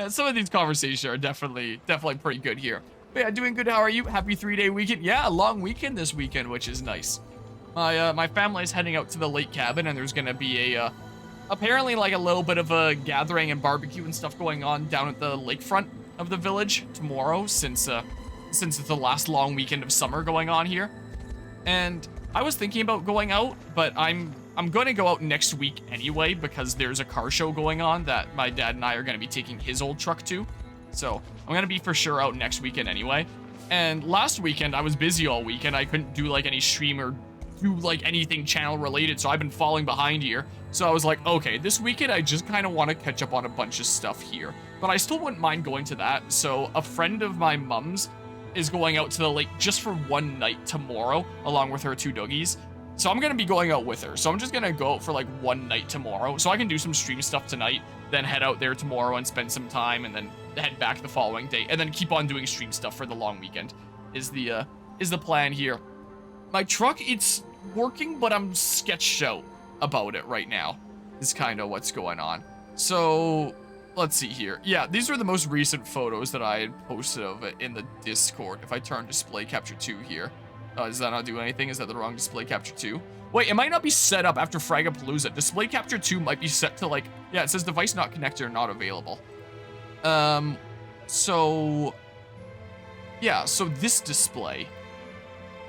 Some of these conversations are definitely pretty good here. But yeah, doing good. How are you? Happy 3-day weekend. Yeah, a long weekend this weekend, which is nice. My family is heading out to the lake cabin, and there's gonna be a apparently like a little bit of a gathering and barbecue and stuff going on down at the lakefront of the village tomorrow, since it's the last long weekend of summer going on here. And I was thinking about going out, but I'm going to go out next week anyway, because there's a car show going on that my dad and I are going to be taking his old truck to. So I'm going to be for sure out next weekend anyway. And last weekend I was busy all weekend. I couldn't do like any stream or do like anything channel related, so I've been falling behind here. So I was like, okay, this weekend I just kind of want to catch up on a bunch of stuff here, but I still wouldn't mind going to that. So a friend of my mom's is going out to the lake just for one night tomorrow, along with her 2 doggies. So I'm going to be going out with her. So I'm just going to go out for like one night tomorrow, so I can do some stream stuff tonight, then head out there tomorrow and spend some time, and then head back the following day, and then keep on doing stream stuff for the long weekend is the plan here. My truck, it's working, but I'm sketched out about it right now, is kind of what's going on. So let's see here. Yeah, these are the most recent photos that I had posted of it in the Discord. If I turn display capture 2 here, does that not do anything? Is that the wrong display capture 2? Wait, it might not be set up after Fragapalooza. Display capture 2 might be set to like, yeah, it says device not connected or not available. So yeah, so this display,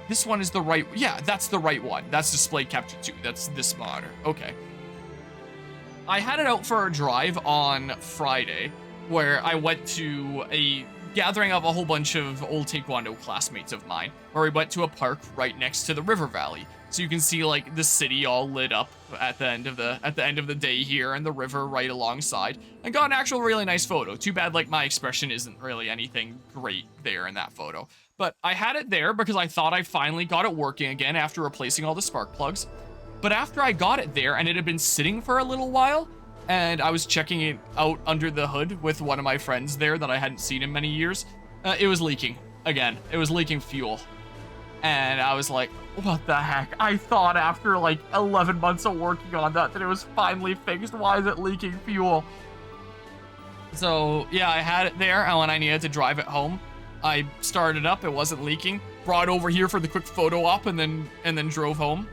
this one is the right, yeah, that's the right one. That's display capture 2. That's this monitor. Okay. I had it out for a drive on Friday, where I went to a gathering of a whole bunch of old Taekwondo classmates of mine, where we went to a park right next to the river valley. So you can see like the city all lit up at the end of the day here, and the river right alongside. I got an actual really nice photo. Too bad like my expression isn't really anything great there in that photo. But I had it there because I thought I finally got it working again after replacing all the spark plugs. But after I got it there and it had been sitting for a little while, and I was checking it out under the hood with one of my friends there that I hadn't seen in many years, it was leaking again. It was leaking fuel. And I was like, what the heck? I thought after like 11 months of working on that it was finally fixed. Why is it leaking fuel? So yeah, I had it there, and when I needed to drive it home, I started it up. It wasn't leaking. Brought it over here for the quick photo op, and then drove home.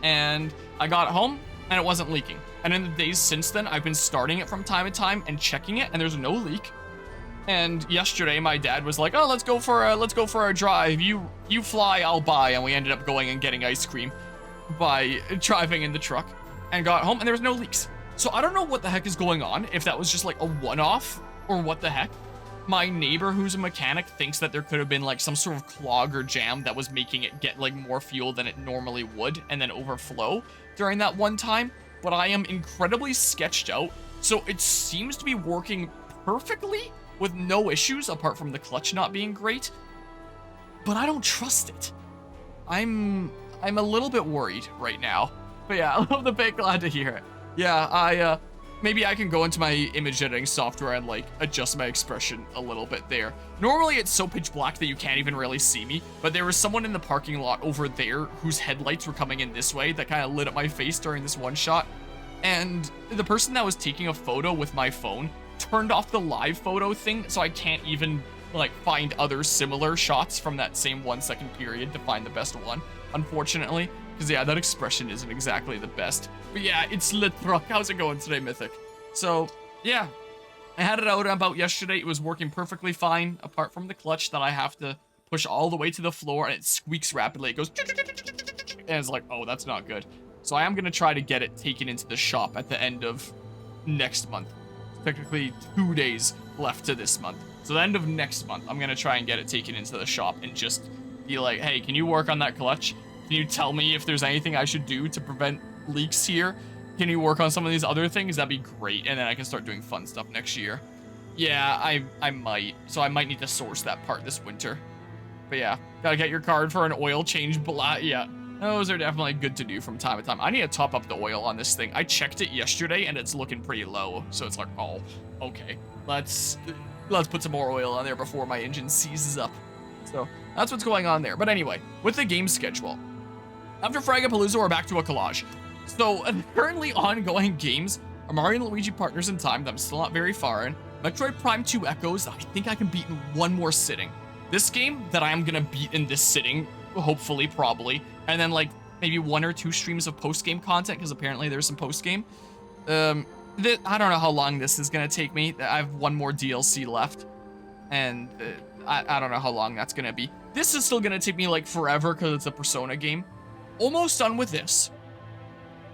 And I got home, and it wasn't leaking. And in the days since then, I've been starting it from time to time and checking it, and there's no leak. And yesterday, my dad was like, "Oh, let's go for a drive. You fly, I'll buy." And we ended up going and getting ice cream by driving in the truck, and got home, and there was no leaks. So I don't know what the heck is going on. If that was just like a one-off, or what the heck. My neighbor, who's a mechanic, thinks that there could have been like some sort of clog or jam that was making it get like more fuel than it normally would, and then overflow during that one time. But I am incredibly sketched out, so it seems to be working perfectly with no issues apart from the clutch not being great. But I don't trust it. I'm a little bit worried right now. But yeah, I love the bit, glad to hear it. Yeah, maybe I can go into my image editing software and like adjust my expression a little bit there. Normally it's so pitch black that you can't even really see me, but there was someone in the parking lot over there whose headlights were coming in this way that kind of lit up my face during this one shot. And the person that was taking a photo with my phone turned off the live photo thing, so I can't even like find other similar shots from that same 1 second period to find the best one, unfortunately. Because yeah, that expression isn't exactly the best. But yeah, it's lit truck. How's it going today, Mythic? So yeah, I had it out about yesterday. It was working perfectly fine, apart from the clutch that I have to push all the way to the floor, and it squeaks rapidly. It goes, and it's like, oh, that's not good. So I am going to try to get it taken into the shop at the end of next month. Technically 2 days left to this month. So the end of next month, I'm going to try and get it taken into the shop and just be like, hey, can you work on that clutch? Can you tell me if there's anything I should do to prevent leaks here? Can you work on some of these other things? That'd be great, and then I can start doing fun stuff next year. Yeah, I might. So I might need to source that part this winter. But yeah, gotta get your card for an oil change. Yeah, those are definitely good to do from time to time. I need to top up the oil on this thing. I checked it yesterday, and it's looking pretty low. So it's like, oh, okay. Let's put some more oil on there before my engine seizes up. So that's what's going on there. But anyway, with the game schedule. After Fragapalooza, we're back to a collage. So, currently ongoing games are Mario and Luigi Partners in Time that I'm still not very far in, Metroid Prime 2 Echoes, I think I can beat in one more sitting. This game that I am gonna beat in this sitting, hopefully, probably, and then like maybe 1 or 2 streams of post-game content, because apparently there's some post-game. I don't know how long this is gonna take me. I have 1 more DLC left, and I don't know how long that's gonna be. This is still gonna take me like forever because it's a Persona game. Almost done with this.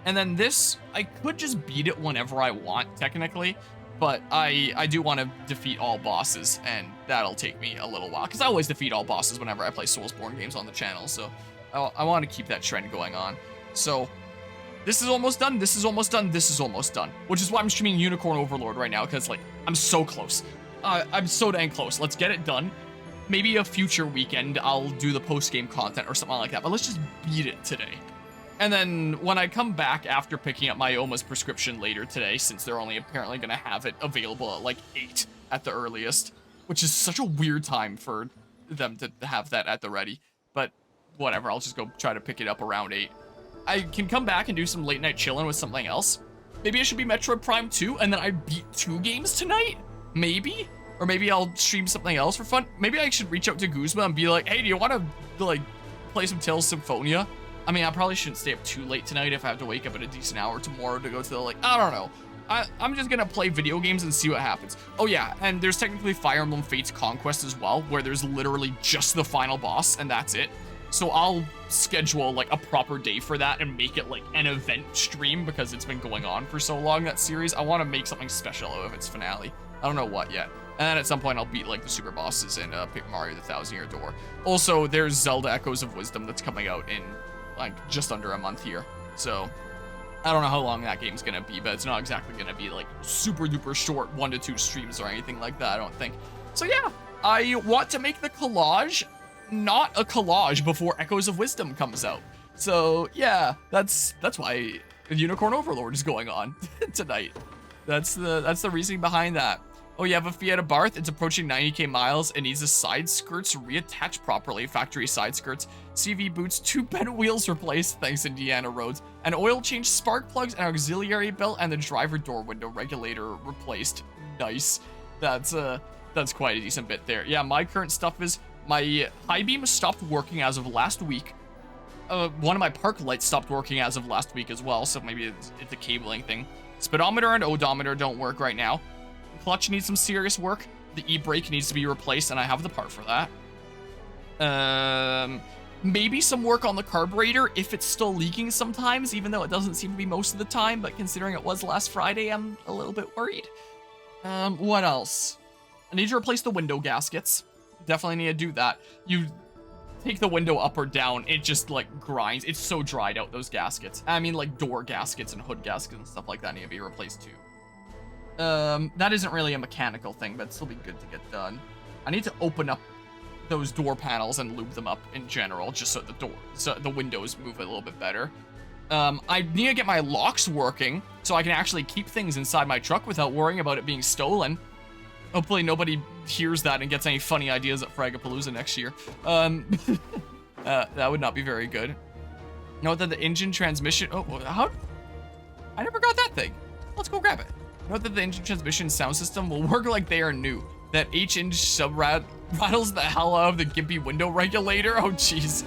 And then this, I could just beat it whenever I want, technically. But I do want to defeat all bosses, and that'll take me a little while. Because I always defeat all bosses whenever I play Soulsborne games on the channel, so I want to keep that trend going on. So, this is almost done, this is almost done, this is almost done. Which is why I'm streaming Unicorn Overlord right now, because, like, I'm so close. I'm so dang close. Let's get it done. Maybe a future weekend, I'll do the post-game content or something like that, but let's just beat it today. And then when I come back after picking up my Oma's prescription later today, since they're only apparently going to have it available at like 8 at the earliest, which is such a weird time for them to have that at the ready. But whatever, I'll just go try to pick it up around 8. I can come back and do some late night chilling with something else. Maybe it should be Metroid Prime 2, and then I beat 2 games tonight? Maybe? Or maybe I'll stream something else for fun. Maybe I should reach out to Guzma and be like, hey, do you want to like play some Tales Symphonia? I mean, I probably shouldn't stay up too late tonight if I have to wake up at a decent hour tomorrow to go to the, like, I don't know. I'm just gonna play video games and see what happens. Oh yeah, and there's technically Fire Emblem Fates Conquest as well, where there's literally just the final boss, and that's it. So I'll schedule, like, a proper day for that and make it, like, an event stream, because it's been going on for so long, that series. I want to make something special of its finale. I don't know what yet. And then at some point, I'll beat, like, the super bosses in Paper Mario the Thousand Year Door. Also, there's Zelda Echoes of Wisdom that's coming out in like just under a month here, so I don't know how long that game's gonna be, but it's not exactly gonna be like super duper short 1 to 2 streams or anything like that, I don't think. So yeah, I want to make the collage not a collage before Echoes of Wisdom comes out. So yeah, that's why Unicorn Overlord is going on tonight. That's the reasoning behind that. Oh, you have a Fiat Abarth. It's approaching 90k miles. It needs the side skirts reattached properly. Factory side skirts. CV boots. 2 bent wheels replaced. Thanks, Indiana Roads. An oil change, spark plugs, an auxiliary belt, and the driver door window regulator replaced. Nice. That's quite a decent bit there. Yeah, my current stuff is my high beam stopped working as of last week. One of my park lights stopped working as of last week as well, so maybe it's a cabling thing. Speedometer and odometer don't work right now. Clutch needs some serious work. The e-brake needs to be replaced, and I have the part for that. Maybe some work on the carburetor if it's still leaking sometimes, even though it doesn't seem to be most of the time, but considering it was last Friday, I'm a little bit worried. What else? I need to replace the window gaskets. Definitely need to do that. You take the window up or down, it just like grinds. It's so dried out, those gaskets. I mean, like door gaskets and hood gaskets and stuff like that need to be replaced too. That isn't really a mechanical thing, but it'd still be good to get done. I need to open up those door panels and lube them up in general, just so the windows move a little bit better. I need to get my locks working so I can actually keep things inside my truck without worrying about it being stolen. Hopefully nobody hears that and gets any funny ideas at Fragapalooza next year. That would not be very good. Note that the engine transmission... Oh, how... I never got that thing. Let's go grab it. Note that the engine transmission sound system will work like they are new. That H-inch sub rattles the hell out of the gimpy window regulator. Oh, jeez.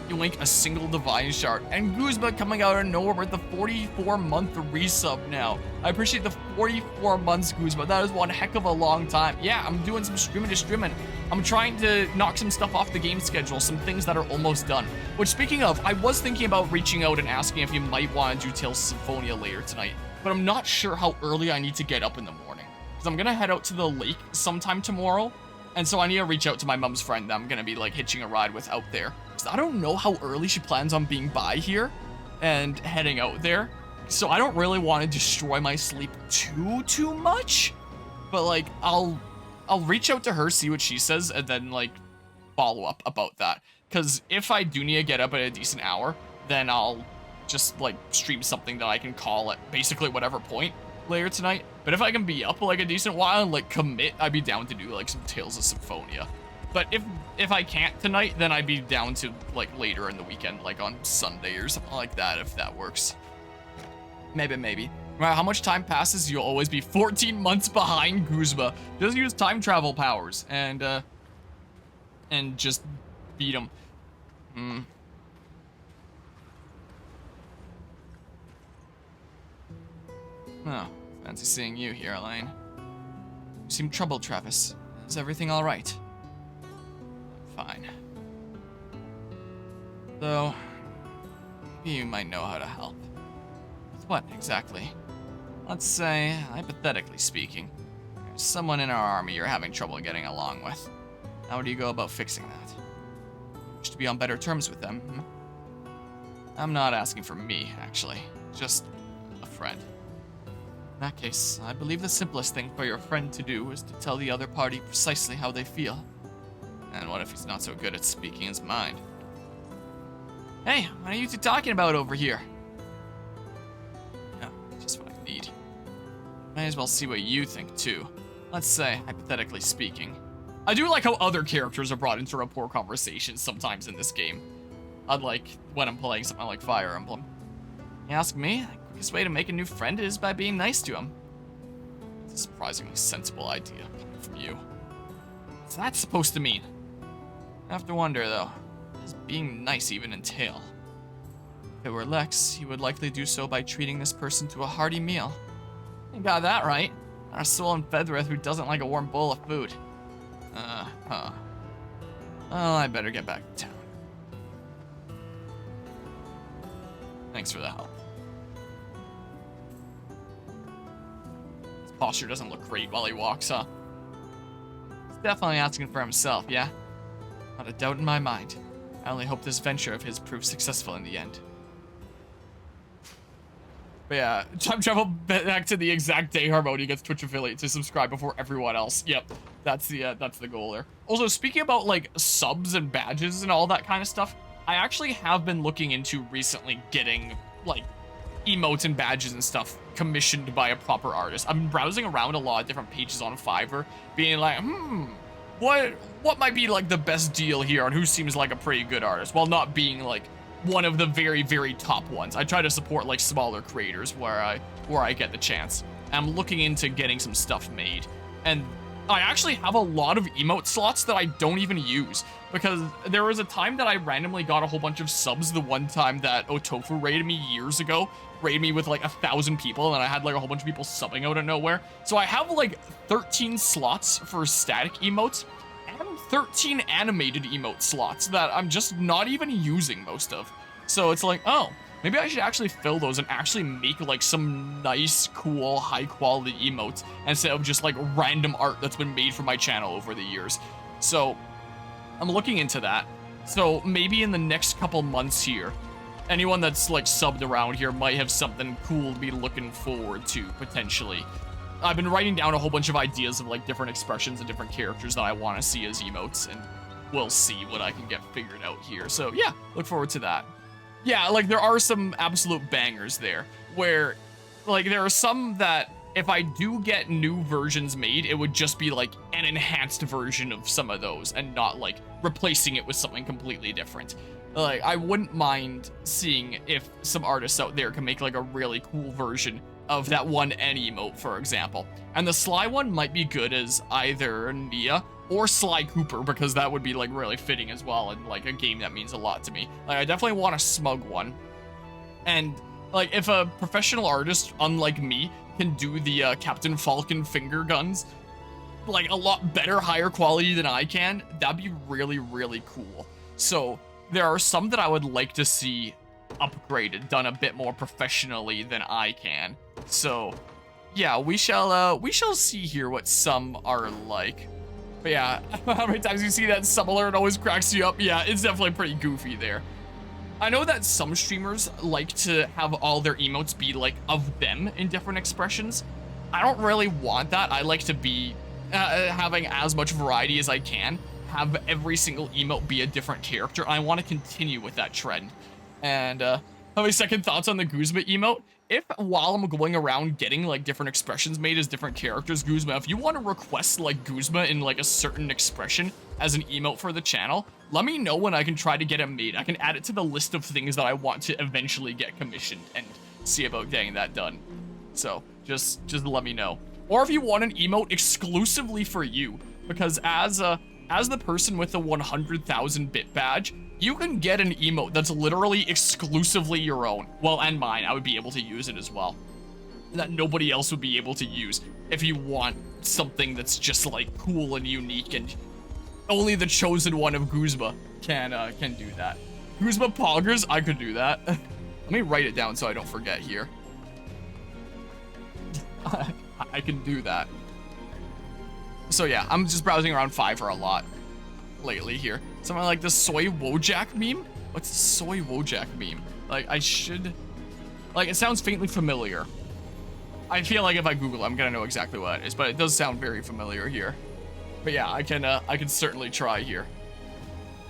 Yoink, a single divine shard. And Guzma coming out of nowhere with the 44-month resub now. I appreciate the 44 months, Guzma. That is one heck of a long time. Yeah, I'm doing some streaming. I'm trying to knock some stuff off the game schedule, some things that are almost done. Which, speaking of, I was thinking about reaching out and asking if you might want to do Tales Symphonia later tonight. But I'm not sure how early I need to get up in the morning. Because I'm going to head out to the lake sometime tomorrow. And so I need to reach out to my mom's friend that I'm going to be, like, hitching a ride with out there. Because I don't know how early she plans on being by here and heading out there. So I don't really want to destroy my sleep too much. But, like, I'll reach out to her, see what she says, and then, like, follow up about that. Because if I do need to get up at a decent hour, then I'll just, like, stream something that I can call at basically whatever point later tonight. But if I can be up, like, a decent while and, like, commit, I'd be down to do, like, some Tales of Symphonia. But if I can't tonight, then I'd be down to, like, later in the weekend, like on Sunday or something like that, if that works. Maybe. No matter how much time passes, you'll always be 14 months behind Guzma. Just use time travel powers and just beat him. Oh, fancy seeing you here, Elaine. You seem troubled, Travis. Is everything all right? Fine. Though, maybe you might know how to help. With what, exactly? Let's say, hypothetically speaking, there's someone in our army you're having trouble getting along with. How do you go about fixing that? Wish to be on better terms with them, hmm? I'm not asking for me, actually. Just a friend. In that case, I believe the simplest thing for your friend to do is to tell the other party precisely how they feel. And what if he's not so good at speaking his mind? Hey, what are you two talking about over here? No, just what I need. May as well see what you think, too. Let's say, hypothetically speaking. I do like how other characters are brought into rapport conversations sometimes in this game. Unlike when I'm playing something like Fire Emblem. You ask me, the quickest way to make a new friend is by being nice to him. It's a surprisingly sensible idea coming from you. What's that supposed to mean? I have to wonder, though. What does being nice even entail? If it were Lex, he would likely do so by treating this person to a hearty meal. You got that right. Not a soul in Fedrith who doesn't like a warm bowl of food. Well, I better get back to town. Thanks for the help. His posture doesn't look great while he walks, huh? He's definitely asking for himself, yeah? Not a doubt in my mind. I only hope this venture of his proves successful in the end. But yeah, time travel back to the exact day Harmonia gets Twitch affiliate to subscribe before everyone else. Yep, that's the goal there. Also, speaking about like subs and badges and all that kind of stuff, I actually have been looking into recently getting like emotes and badges and stuff commissioned by a proper artist. I've been browsing around a lot of different pages on Fiverr, being like, what might be like the best deal here on who seems like a pretty good artist, while not being like one of the very, very top ones. I try to support like smaller creators where I get the chance. I'm looking into getting some stuff made, and I actually have a lot of emote slots that I don't even use, because there was a time that I randomly got a whole bunch of subs the one time that Otofu raided me years ago, raided me with like 1,000 people, and I had like a whole bunch of people subbing out of nowhere. So I have like 13 slots for static emotes, and 13 animated emote slots that I'm just not even using most of. So it's like, oh, maybe I should actually fill those and actually make like some nice, cool, high quality emotes instead of just like random art that's been made for my channel over the years. So I'm looking into that. So maybe in the next couple months here, anyone that's like subbed around here might have something cool to be looking forward to potentially. I've been writing down a whole bunch of ideas of like different expressions and different characters that I want to see as emotes, and we'll see what I can get figured out here. So yeah, look forward to that. Yeah, like there are some absolute bangers there where like there are some that if I do get new versions made, it would just be like an enhanced version of some of those and not like replacing it with something completely different. Like I wouldn't mind seeing if some artists out there can make like a really cool version of that one N emote, for example. And the Sly one might be good as either Nia or Sly Cooper, because that would be like really fitting as well in like a game that means a lot to me. Like I definitely want a Smug one. And like if a professional artist, unlike me, can do the Captain Falcon finger guns like a lot better, higher quality than I can, that'd be really, really cool. So there are some that I would like to see upgraded, done a bit more professionally than I can. So yeah, we shall see here what some are like. But yeah, how many times you see that sub alert always cracks you up? Yeah, it's definitely pretty goofy there. I know that some streamers like to have all their emotes be like of them in different expressions. I don't really want that. I like to be having as much variety as I can, have every single emote be a different character. I want to continue with that trend. And having second thoughts on the Guzma emote, if while I'm going around getting like different expressions made as different characters, Guzma, if you want to request like Guzma in like a certain expression as an emote for the channel, let me know when I can try to get it made. I can add it to the list of things that I want to eventually get commissioned and see about getting that done. So just let me know. Or if you want an emote exclusively for you, because as the person with the 100,000 bit badge, you can get an emote that's literally exclusively your own. Well, and mine, I would be able to use it as well. That nobody else would be able to use if you want something that's just like cool and unique, and only the chosen one of Guzma can do that. Guzma Poggers, I could do that. Let me write it down so I don't forget here. I can do that. So yeah, I'm just browsing around Fiverr a lot lately here. Something like the soy Wojak meme? What's the soy Wojak meme? Like, I should... Like, it sounds faintly familiar. I feel like if I Google it, I'm gonna know exactly what it is, but it does sound very familiar here. But yeah, I can certainly try here.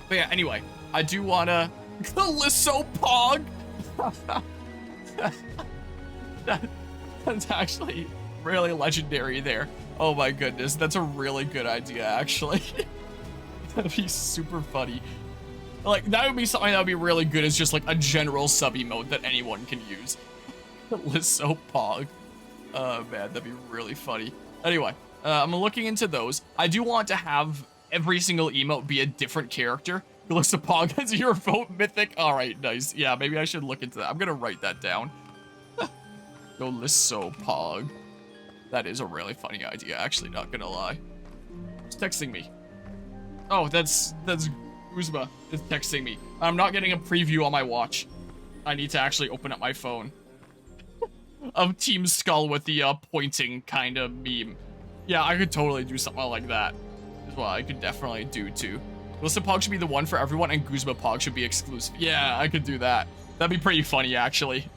But yeah, anyway, I do wanna... Calypso Pog! That's actually really legendary there. Oh my goodness, that's a really good idea, actually. That'd be super funny. Like, that would be something that would be really good as just like a general sub emote that anyone can use. Calypso Pog. Oh man, that'd be really funny. Anyway, I'm looking into those. I do want to have every single emote be a different character. Calypso Pog has your vote mythic. All right, nice. Yeah, maybe I should look into that. I'm gonna write that down. Calypso Pog. That is a really funny idea, actually, not gonna lie. Who's texting me? Oh, that's Guzma is texting me. I'm not getting a preview on my watch. I need to actually open up my phone. Of Team Skull with the pointing kind of meme. Yeah, I could totally do something like that. As well, I could definitely do too. Calypso Pog should be the one for everyone, and Guzma Pog should be exclusive. Yeah, I could do that. That'd be pretty funny, actually.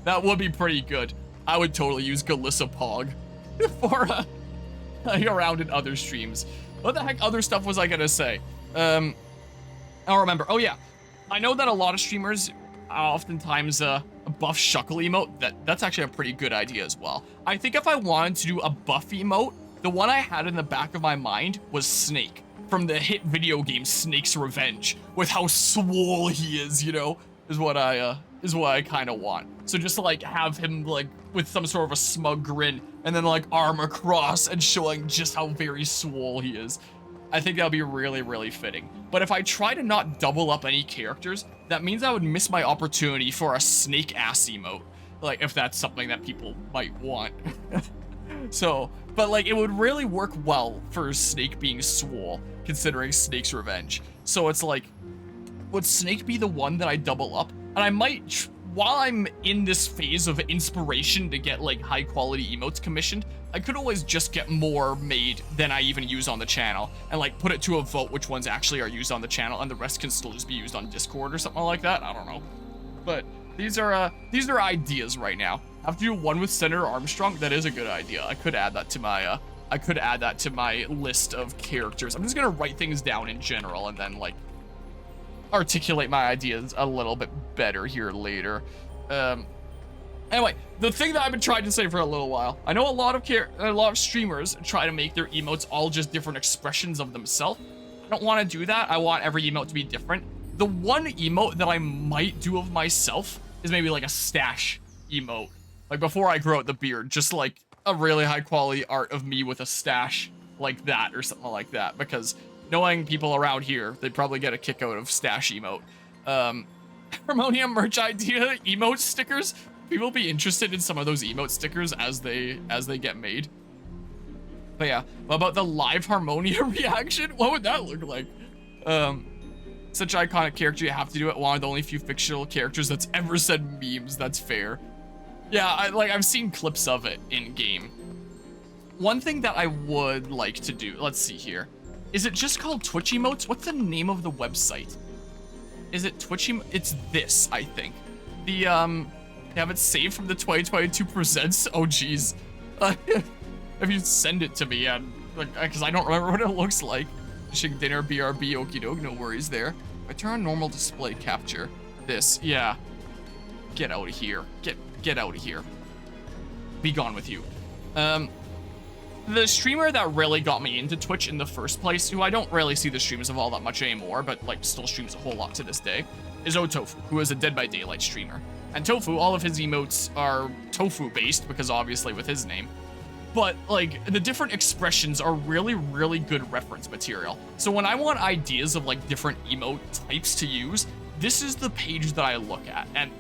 That would be pretty good. I would totally use Calypso Pog for around in other streams. What the heck other stuff was I gonna say? I don't remember. Oh yeah, I know that a lot of streamers oftentimes buff Shuckle emote. That's actually a pretty good idea as well. I think if I wanted to do a buff emote, the one I had in the back of my mind was Snake from the hit video game Snake's Revenge, with how swole he is, you know, is what I kind of want. So just to like have him like with some sort of a smug grin and then like arm across and showing just how very swole he is. I think that'll be really, really fitting. But if I try to not double up any characters, that means I would miss my opportunity for a snake ass emote. Like, if that's something that people might want. So, but like, it would really work well for Snake being swole, considering Snake's Revenge. So it's like, would Snake be the one that I double up? And I might, while I'm in this phase of inspiration to get like high quality emotes commissioned, I could always just get more made than I even use on the channel and like put it to a vote which ones actually are used on the channel, and the rest can still just be used on Discord or something like that. I don't know. But these are ideas right now. I have to do one with Senator Armstrong. That is a good idea. I could add that to my list of characters. I'm just gonna write things down in general and then like articulate my ideas a little bit better here later. Anyway, the thing that I've been trying to say for a little while, I know a lot of streamers try to make their emotes all just different expressions of themselves. I don't want to do that. I want every emote to be different. The one emote that I might do of myself is maybe like a stash emote. Like before I grow out the beard, just like a really high quality art of me with a stash like that or something like that. Because knowing people around here, they'd probably get a kick out of stash emote. Harmonium merch idea, emote stickers. People be interested in some of those emote stickers as they get made. But yeah, what about the live Harmonia reaction? What would that look like? Such an iconic character, you have to do it. One of the only few fictional characters that's ever said memes. That's fair. Yeah, I've seen clips of it in game. One thing that I would like to do, let's see here. Is it just called Twitch emotes? What's the name of the website? Is it Twitch It's this, I think. The, they have it saved from the 2022 Presents. Oh, geez. If you send it to me, and like, because I don't remember what it looks like. Fishing dinner, BRB, okie doke, no worries there. If I turn on normal display capture, this, yeah. Get out of here. Get out of here. Be gone with you. The streamer that really got me into Twitch in the first place, who I don't really see the streams of all that much anymore, but like still streams a whole lot to this day, is Otofu, who is a Dead by Daylight streamer. And Tofu, all of his emotes are tofu based because obviously with his name. But like the different expressions are really, really good reference material. So when I want ideas of like different emote types to use, this is the page that I look at and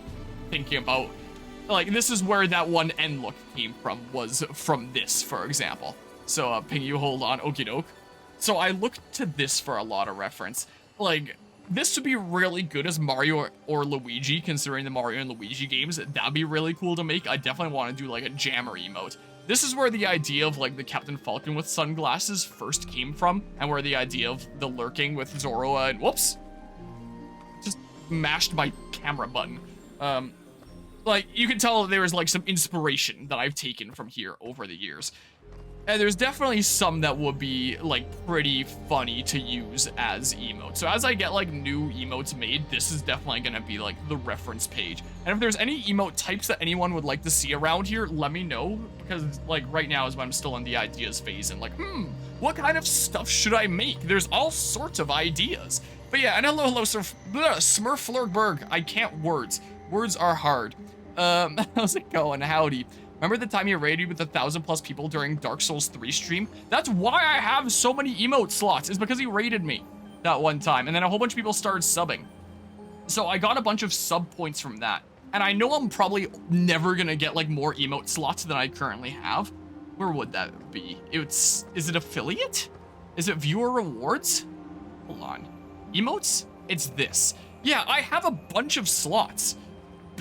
thinking about, like, this is where that one end look came from, was from this, for example. So ping you, hold on, okie doke. So I look to this for a lot of reference. Like, this would be really good as Mario or Luigi, considering the Mario and Luigi games. That'd be really cool to make. I definitely want to do like a jammer emote. This is where the idea of like the Captain Falcon with sunglasses first came from, and where the idea of the lurking with Zoroa and whoops, just mashed my camera button. Like you can tell there was like some inspiration that I've taken from here over the years. And there's definitely some that would be like pretty funny to use as emotes. So as I get like new emotes made, this is definitely gonna be like the reference page. And if there's any emote types that anyone would like to see around here, let me know, because like right now is when I'm still in the ideas phase and like, what kind of stuff should I make? There's all sorts of ideas. But yeah, and hello, Smurflurgberg. I can't words. Words are hard. How's it going? Howdy. Remember the time you raided with 1,000+ people during Dark Souls 3 stream? That's why I have so many emote slots, is because he raided me that one time, and then a whole bunch of people started subbing. So I got a bunch of sub points from that. And I know I'm probably never gonna get like more emote slots than I currently have. Where would that be? Is it affiliate? Is it viewer rewards? Hold on. Emotes? It's this. Yeah, I have a bunch of slots.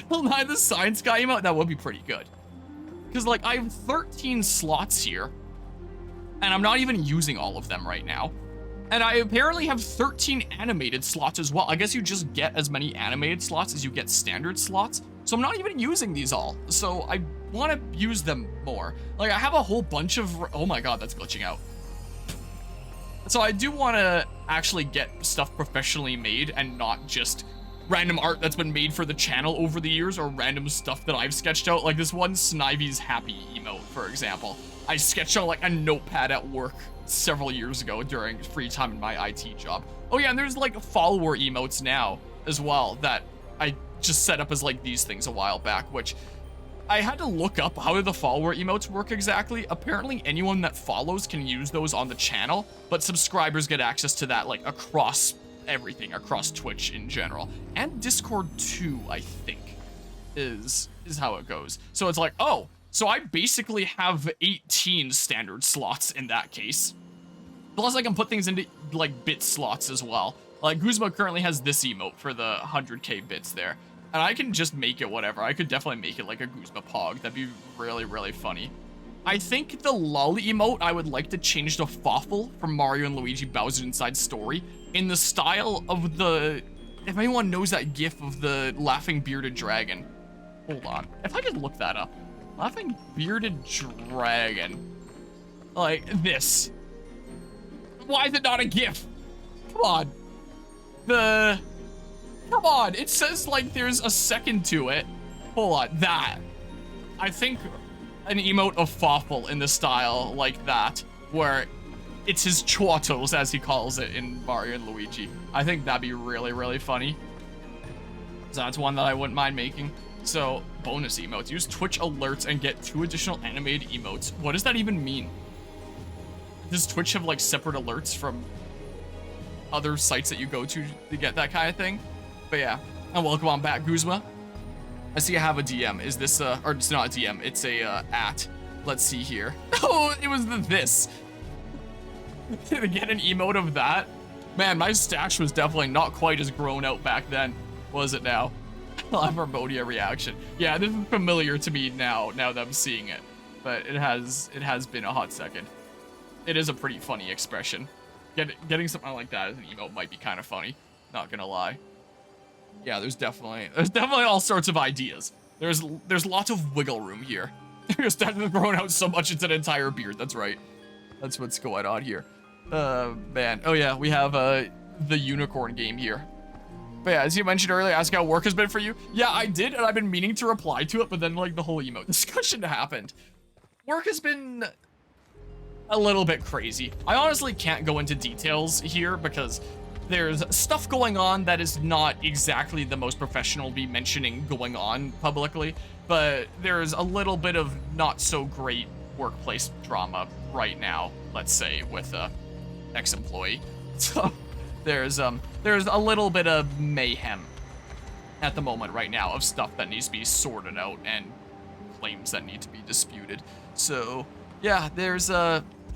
Bill Nye the Science Guy emote? That would be pretty good. Because, like, I have 13 slots here, and I'm not even using all of them right now. And I apparently have 13 animated slots as well. I guess you just get as many animated slots as you get standard slots. So I'm not even using these all. So I want to use them more. Like, I have a whole bunch of... Oh my god, that's glitching out. So I do want to actually get stuff professionally made and not just random art that's been made for the channel over the years, or random stuff that I've sketched out. Like this one Snivy's Happy emote, for example. I sketched out like a notepad at work several years ago during free time in my IT job. Oh yeah, and there's like follower emotes now as well that I just set up as like these things a while back, which I had to look up how do the follower emotes work exactly. Apparently anyone that follows can use those on the channel, but subscribers get access to that like across everything, across Twitch in general, and Discord too, I think is how it goes. So it's like, oh, so I basically have 18 standard slots in that case, plus I can put things into like bit slots as well. Like Guzma currently has this emote for the 100k bits there, and I can just make it whatever. I could definitely make it like a Guzma Pog. That'd be really, really funny. I think the lol emote I would like to change to Fawful from Mario and Luigi Bowser Inside Story, in the style of the... If anyone knows that gif of the laughing bearded dragon. Hold on. If I could look that up. Laughing bearded dragon. Like this. Why is it not a gif? Come on. Come on. It says like there's a second to it. Hold on. That. I think an emote of Fawful in the style like that, where it's his chwatos, as he calls it in Mario and Luigi. I think that'd be really, really funny. So that's one that I wouldn't mind making. So, bonus emotes. Use Twitch alerts and get 2 additional animated emotes. What does that even mean? Does Twitch have, like, separate alerts from other sites that you go to get that kind of thing? But yeah. And welcome on back, Guzma. I see I have a DM. Is this, or it's not a DM, it's a, at. Let's see here. Oh, it was this. To get an emote of that? Man, my stash was definitely not quite as grown out back then, was it now? I'll have Arbodia reaction. Yeah, this is familiar to me now that I'm seeing it. But it has been a hot second. It is a pretty funny expression. Getting something like that as an emote might be kind of funny, not gonna lie. Yeah, there's definitely all sorts of ideas. There's lots of wiggle room here. Your stash has grown out so much it's an entire beard, that's right. That's what's going on here. Man. Oh yeah, we have the unicorn game here. But yeah, as you mentioned earlier, ask how work has been for you. Yeah, I did, and I've been meaning to reply to it, but then like the whole emote discussion happened. Work has been a little bit crazy. I honestly can't go into details here because there's stuff going on that is not exactly the most professional to be mentioning going on publicly, but there's a little bit of not so great workplace drama right now, let's say, with a ex-employee. So there's a little bit of mayhem at the moment right now of stuff that needs to be sorted out and claims that need to be disputed. So yeah,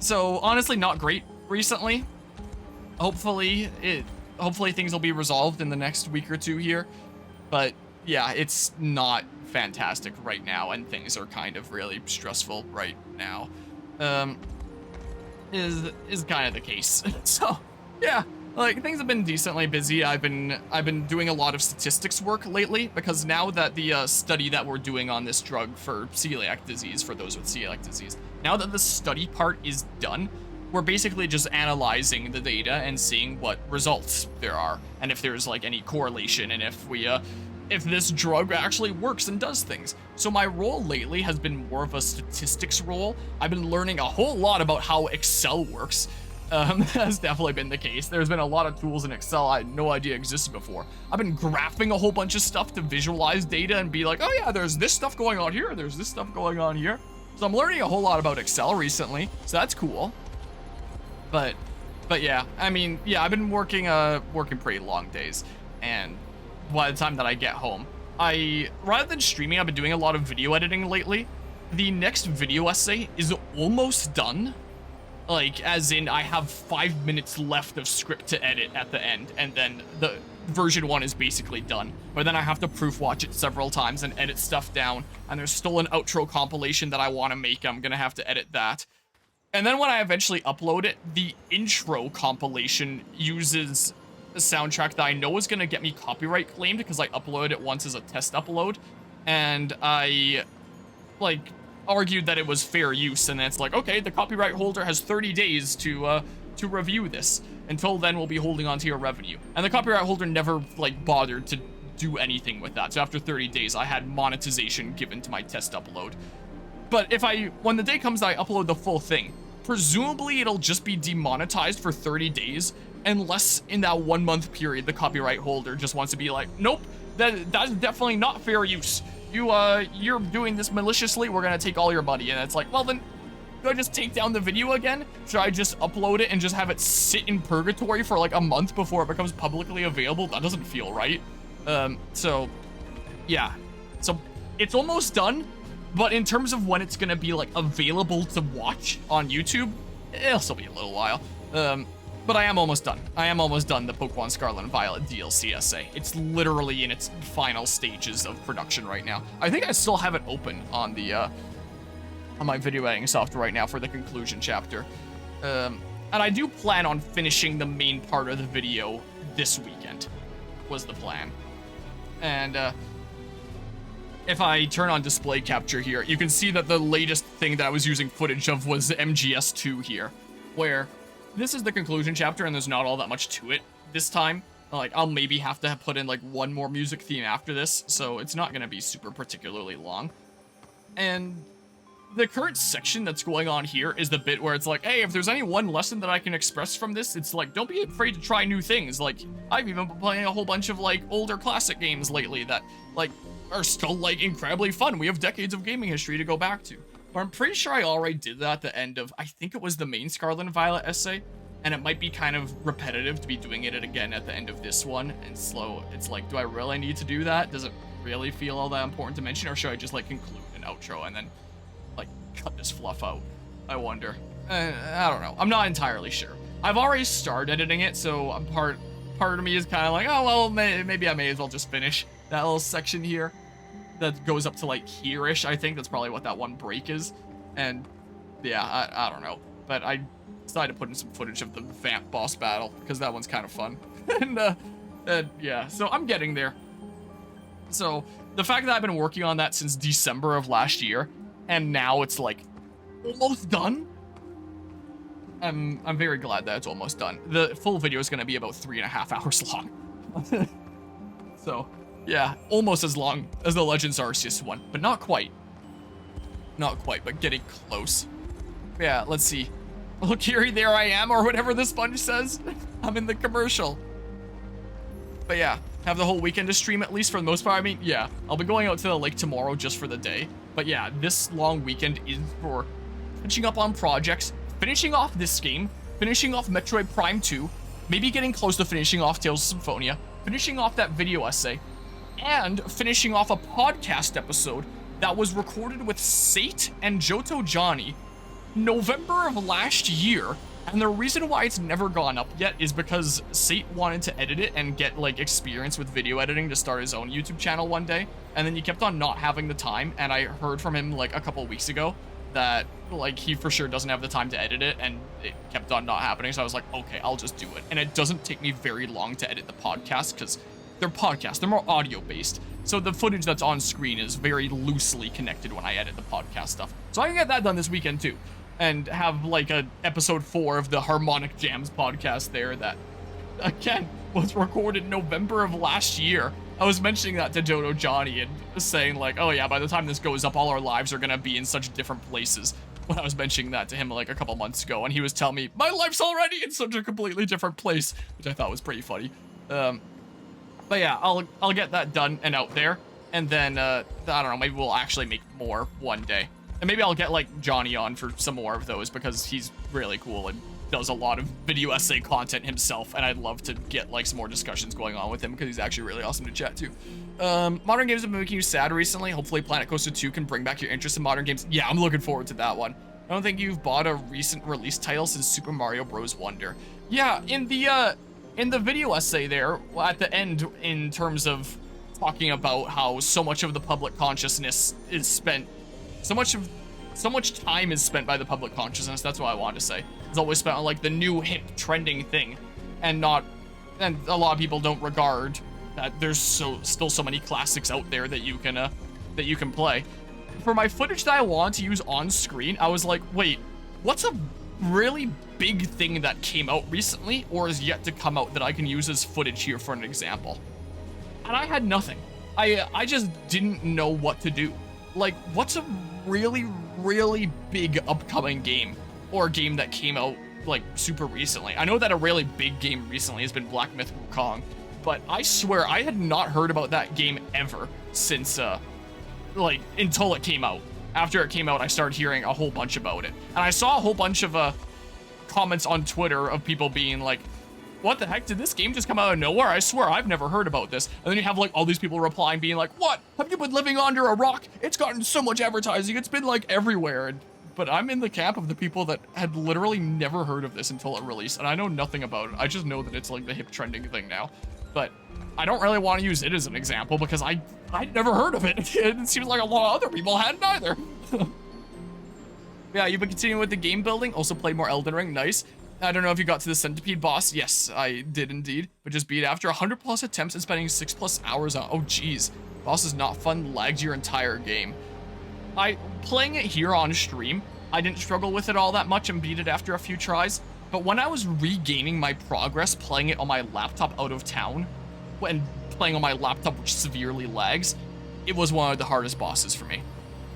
so honestly not great recently. Hopefully things will be resolved in the next week or two here. But yeah, it's not fantastic right now, and things are kind of really stressful right now. Is kind of the case. So yeah, like things have been decently busy. I've been doing a lot of statistics work lately, because now that the study that we're doing on this drug for celiac disease, for those with celiac disease, now that the study part is done, we're basically just analyzing the data and seeing what results there are, and if there's like any correlation, and if this drug actually works and does things. So my role lately has been more of a statistics role. I've been learning a whole lot about how Excel works. That's definitely been the case. There's been a lot of tools in Excel I had no idea existed before. I've been graphing a whole bunch of stuff to visualize data and be like, oh yeah, there's this stuff going on here, there's this stuff going on here. So I'm learning a whole lot about Excel recently, so that's cool. But yeah, I mean, yeah, I've been working pretty long days, and by the time that I get home, rather than streaming, I've been doing a lot of video editing lately. The next video essay is almost done. Like, as in, I have 5 minutes left of script to edit at the end, and then the version 1 is basically done. But then I have to proof watch it several times and edit stuff down, and there's still an outro compilation that I want to make. I'm gonna have to edit that. And then when I eventually upload it, the intro compilation uses a soundtrack that I know is gonna get me copyright claimed, because I uploaded it once as a test upload, and I, like, argued that it was fair use, and then it's like, okay, the copyright holder has 30 days to review this. Until then, we'll be holding on to your revenue. And the copyright holder never, like, bothered to do anything with that. So after 30 days, I had monetization given to my test upload. But when the day comes that I upload the full thing, presumably it'll just be demonetized for 30 days, unless in that 1 month period, the copyright holder just wants to be like, nope, that's definitely not fair use. You're doing this maliciously, we're gonna take all your money. And it's like, well then, do I just take down the video again? Should I just upload it and just have it sit in purgatory for like a month before it becomes publicly available? That doesn't feel right. So, yeah. So, it's almost done, but in terms of when it's gonna be like available to watch on YouTube, it'll still be a little while. But I am almost done. I am almost done the Pokemon Scarlet and Violet DLC essay. It's literally in its final stages of production right now. I think I still have it open on the on my video editing software right now for the conclusion chapter. And I do plan on finishing the main part of the video this weekend, was the plan. And if I turn on display capture here, you can see that the latest thing that I was using footage of was MGS2 here, where this is the conclusion chapter, and there's not all that much to it this time. Like, I'll maybe have to put in, like, one more music theme after this, so it's not gonna be super particularly long. And the current section that's going on here is the bit where it's like, hey, if there's any one lesson that I can express from this, it's like, don't be afraid to try new things. Like, I've even been playing a whole bunch of, like, older classic games lately that, like, are still, like, incredibly fun. We have decades of gaming history to go back to. But I'm pretty sure I already did that at the end of, I think it was the main Scarlet and Violet essay, and it might be kind of repetitive to be doing it again at the end of this one, and slow. It's like, do I really need to do that? Does it really feel all that important to mention, or should I just, like, conclude an outro and then, like, cut this fluff out? I wonder. I don't know. I'm not entirely sure. I've already started editing it, so part of me is kind of like, oh, well, maybe I may as well just finish that little section here. That goes up to, like, here-ish, I think. That's probably what that one break is. And, yeah, I don't know. But I decided to put in some footage of the Vamp boss battle, because that one's kind of fun. and, yeah, so I'm getting there. So, the fact that I've been working on that since December of last year, and now it's, like, almost done, I'm very glad that it's almost done. The full video is going to be about 3.5 hours long. So... yeah, almost as long as the Legends Arceus one, but not quite. Not quite, but getting close. Yeah, let's see. Look, Kiri, there I am, or whatever the sponge says. I'm in the commercial. But yeah, have the whole weekend to stream at least for the most part. I mean, yeah, I'll be going out to the lake tomorrow just for the day. But yeah, this long weekend is for finishing up on projects, finishing off this game, finishing off Metroid Prime 2, maybe getting close to finishing off Tales of Symphonia, finishing off that video essay, and finishing off a podcast episode that was recorded with Sate and Johto Johnny November of last year. And the reason why it's never gone up yet is because Sate wanted to edit it and get like experience with video editing to start his own YouTube channel one day. And then he kept on not having the time. And I heard from him like a couple weeks ago that like he for sure doesn't have the time to edit it, and it kept on not happening. So I was like, okay, I'll just do it. And it doesn't take me very long to edit the podcast because they're podcasts, they're more audio based. So the footage that's on screen is very loosely connected when I edit the podcast stuff. So I can get that done this weekend too. And have like a episode 4 of the Harmonic Jams podcast there that, again, was recorded November of last year. I was mentioning that to Dodo Johnny and saying like, oh yeah, by the time this goes up, all our lives are gonna be in such different places. When I was mentioning that to him like a couple months ago, and he was telling me, my life's already in such a completely different place, which I thought was pretty funny. But yeah, I'll get that done and out there. And then, I don't know, maybe we'll actually make more one day. And maybe I'll get, like, Johnny on for some more of those because he's really cool and does a lot of video essay content himself. And I'd love to get, like, some more discussions going on with him because he's actually really awesome to chat to. Modern games have been making you sad recently. Hopefully Planet Coaster 2 can bring back your interest in modern games. Yeah, I'm looking forward to that one. I don't think you've bought a recent release title since Super Mario Bros. Wonder. Yeah, in the video essay there, at the end, in terms of talking about how so much of the public consciousness is spent, so much time is spent by the public consciousness, that's what I wanted to say. It's always spent on like the new hip trending thing, and a lot of people don't regard that there's still so many classics out there that you can play. For my footage that I want to use on screen, I was like, wait, what's a really big thing that came out recently or is yet to come out that I can use as footage here for an example? And I had nothing. I just didn't know what to do. Like, what's a really, really big upcoming game or a game that came out like super recently? I know that a really big game recently has been Black Myth Wukong, but I swear I had not heard about that game ever since like until it came out. After it came out, I started hearing a whole bunch about it. And I saw a whole bunch of comments on Twitter of people being like, what the heck, did this game just come out of nowhere? I swear I've never heard about this. And then you have like all these people replying being like, what? Have you been living under a rock? It's gotten so much advertising. It's been like everywhere. But I'm in the camp of the people that had literally never heard of this until it released. And I know nothing about it. I just know that it's like the hip trending thing now. But I don't really want to use it as an example because I'd never heard of it. It seems like a lot of other people hadn't either. Yeah, you've been continuing with the game building. Also played more Elden Ring. Nice. I don't know if you got to the Centipede boss. Yes, I did indeed. But just beat after 100 plus attempts and spending 6+ hours on. Oh, geez. Boss is not fun. Lagged your entire game. Playing it here on stream, I didn't struggle with it all that much and beat it after a few tries. But when I was regaining my progress playing it on my laptop out of town, when playing on my laptop which severely lags, it was one of the hardest bosses for me.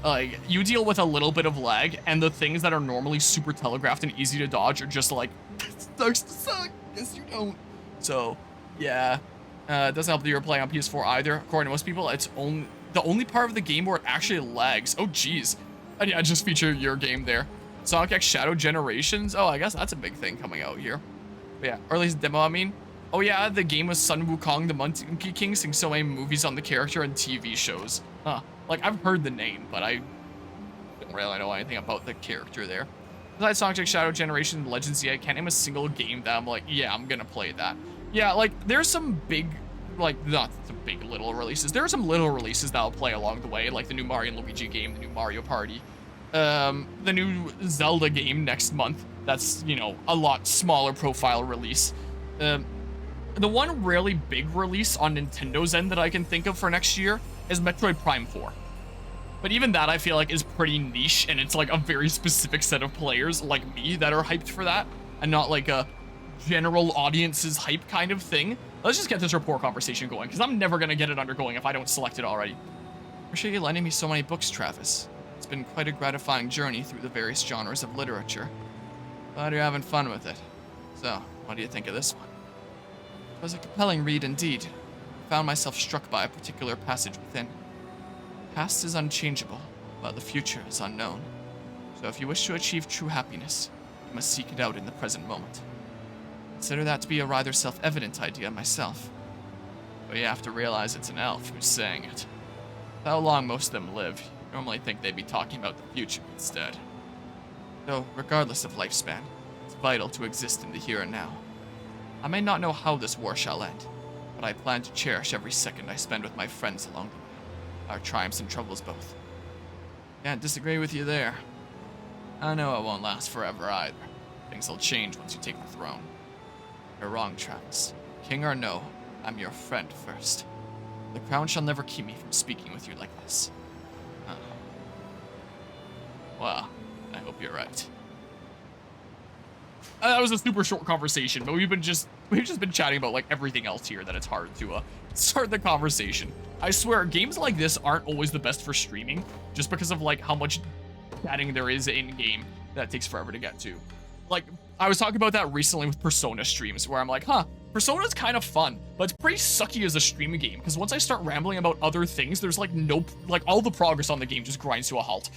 Like, you deal with a little bit of lag, and the things that are normally super telegraphed and easy to dodge are just like, it starts to suck. Yes, you don't. So, yeah. It doesn't help that you're playing on PS4 either. According to most people, it's the only part of the game where it actually lags. Oh, geez. And yeah, just feature your game there. Sonic X Shadow Generations. Oh, I guess that's a big thing coming out here. But yeah, or at least demo, I mean. Oh yeah, the game with Sun Wukong, the Monkey King, sings so many movies on the character and TV shows. Huh. Like, I've heard the name, but I don't really know anything about the character there. Besides Sonic X Shadow Generation Legends, I can't name a single game that I'm like, yeah, I'm gonna play that. Yeah, like, there's some big, like, not some big little releases. There are some little releases that I'll play along the way, like the new Mario and Luigi game, the new Mario Party, the new Zelda game next month. That's, you know, a lot smaller profile release. The one really big release on Nintendo's end that I can think of for next year is Metroid Prime 4. But even that, I feel like, is pretty niche, and it's like a very specific set of players like me that are hyped for that, and not like a general audience's hype kind of thing. Let's just get this rapport conversation going, because I'm never going to get it undergoing if I don't select it already. Appreciate you lending me so many books, Travis. It's been quite a gratifying journey through the various genres of literature. Glad you're having fun with it. So, what do you think of this one? It was a compelling read indeed. found myself struck by a particular passage within. The past is unchangeable, but the future is unknown. So if you wish to achieve true happiness, you must seek it out in the present moment. Consider that to be a rather self-evident idea myself. But you have to realize it's an elf who's saying it. With how long most of them live, you normally think they'd be talking about the future instead. Though, regardless of lifespan, it's vital to exist in the here and now. I may not know how this war shall end, but I plan to cherish every second I spend with my friends along the way, our triumphs and troubles both. Can't disagree with you there. I know it won't last forever either. Things will change once you take the throne. You're wrong, Travis. King or no, I'm your friend first. The crown shall never keep me from speaking with you like this. Well, I hope you're right. That was a super short conversation, but we've just been chatting about like everything else here that it's hard to start the conversation. I swear, games like this aren't always the best for streaming, just because of like how much chatting there is in game that takes forever to get to. Like, I was talking about that recently with Persona streams, where I'm like, Persona's kind of fun, but it's pretty sucky as a stream game, because once I start rambling about other things, there's like all the progress on the game just grinds to a halt.